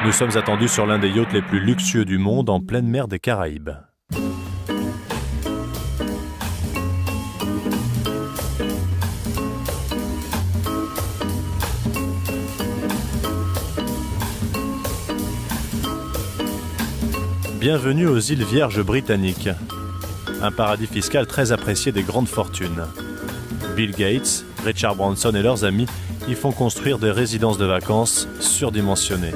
Nous sommes attendus sur l'un des yachts les plus luxueux du monde en pleine mer des Caraïbes. Bienvenue aux îles Vierges britanniques, un paradis fiscal très apprécié des grandes fortunes. Bill Gates, Richard Branson et leurs amis y font construire des résidences de vacances surdimensionnées.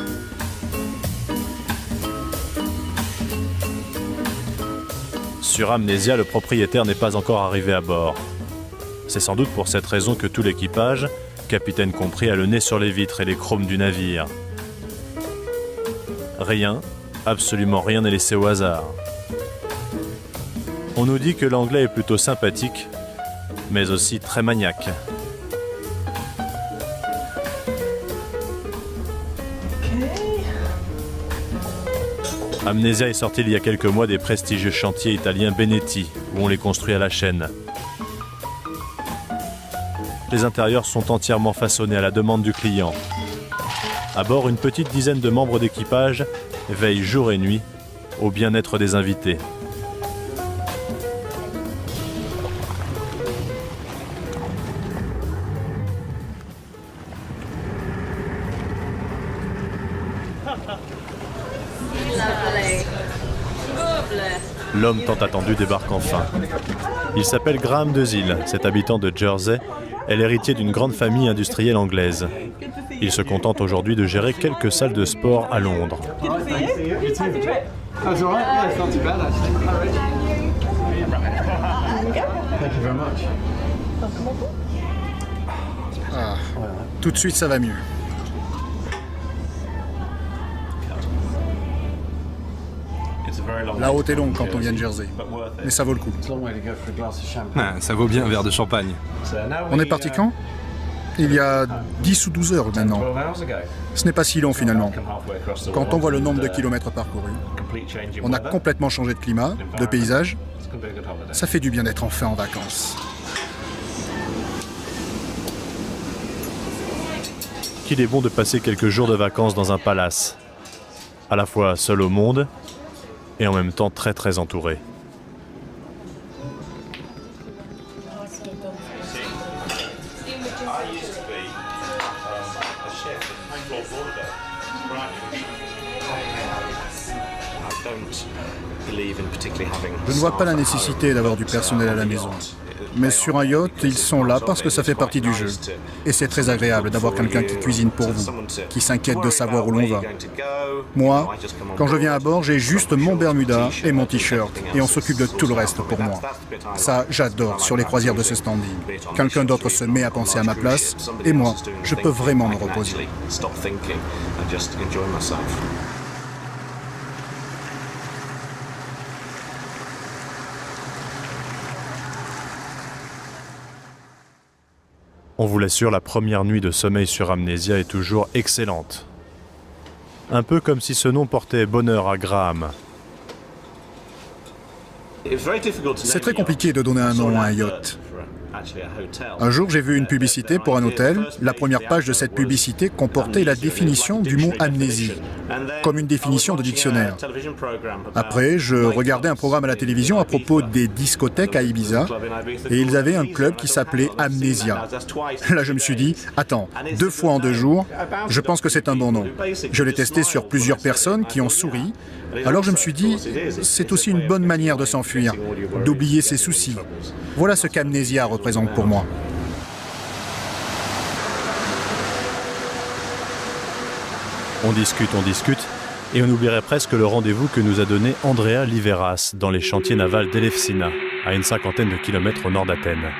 Sur Amnesia, le propriétaire n'est pas encore arrivé à bord. C'est sans doute pour cette raison que tout l'équipage, capitaine compris, a le nez sur les vitres et les chromes du navire. Rien, absolument rien n'est laissé au hasard. On nous dit que l'anglais est plutôt sympathique, mais aussi très maniaque. Amnesia est sorti il y a quelques mois des prestigieux chantiers italiens Benetti, où on les construit à la chaîne. Les intérieurs sont entièrement façonnés à la demande du client. À bord, une petite dizaine de membres d'équipage veillent jour et nuit au bien-être des invités. L'homme tant attendu débarque enfin. Il s'appelle Graham Dezille, cet habitant de Jersey est l'héritier d'une grande famille industrielle anglaise. Il se contente aujourd'hui de gérer quelques salles de sport à Londres. Ah, tout de suite ça va mieux. La route est longue quand on vient de Jersey, mais ça vaut le coup. Ah, ça vaut bien un verre de champagne. On est parti quand? Il y a 10 ou 12 heures maintenant. Ce n'est pas si long finalement. Quand on voit le nombre de kilomètres parcourus, on a complètement changé de climat, de paysage. Ça fait du bien d'être enfin en vacances. Qu'il est bon de passer quelques jours de vacances dans un palace, à la fois seul au monde et en même temps très très entouré. Je ne vois pas la nécessité d'avoir du personnel à la maison. Mais sur un yacht, ils sont là parce que ça fait partie du jeu. Et c'est très agréable d'avoir quelqu'un qui cuisine pour vous, qui s'inquiète de savoir où l'on va. Moi, quand je viens à bord, j'ai juste mon Bermuda et mon t-shirt, et on s'occupe de tout le reste pour moi. Ça, j'adore sur les croisières de ce standing. Quelqu'un d'autre se met à penser à ma place, et moi, je peux vraiment me reposer. On vous l'assure, la première nuit de sommeil sur Amnesia est toujours excellente. Un peu comme si ce nom portait bonheur à Graham. C'est très compliqué de donner un nom à un yacht. Un jour, j'ai vu une publicité pour un hôtel. La première page de cette publicité comportait la définition du mot amnésie, comme une définition de dictionnaire. Après, je regardais un programme à la télévision à propos des discothèques à Ibiza, et ils avaient un club qui s'appelait Amnesia. Là, je me suis dit, attends, 2 fois en 2 jours, je pense que c'est un bon nom. Je l'ai testé sur plusieurs personnes qui ont souri. Alors je me suis dit, c'est aussi une bonne manière de s'enfuir, d'oublier ses soucis. Voilà ce qu'Amnesia représente pour moi. On discute, et on oublierait presque le rendez-vous que nous a donné Andrea Liveras dans les chantiers navals d'Elefsina, à une 50aine de kilomètres au nord d'Athènes.